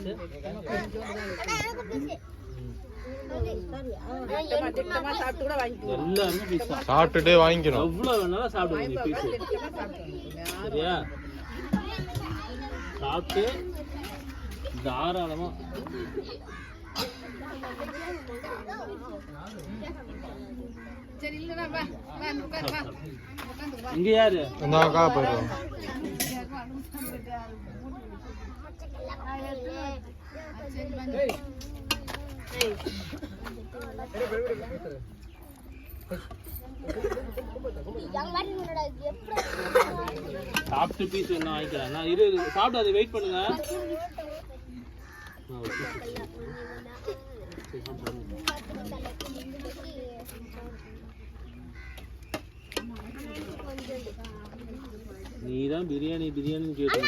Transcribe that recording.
Piece எல்லாருமே piece சாப்பிட்டுட்டே வாங்கிக்கணும். எவ்வளவு வேணாலும் சாப்பிடுங்க பீஸ். சரியா? சாப்பிட்டு தாராளமா இங்க யாரு போயிடும். சாப்பிட்டு பீஸ் என்ன வாங்கிக்கிறேன் நான். இரு சாப்பிட்டு அதை வெயிட் பண்ணுங்க. நீதான் பிரியாணி பிரியாணின்னு கேட்டு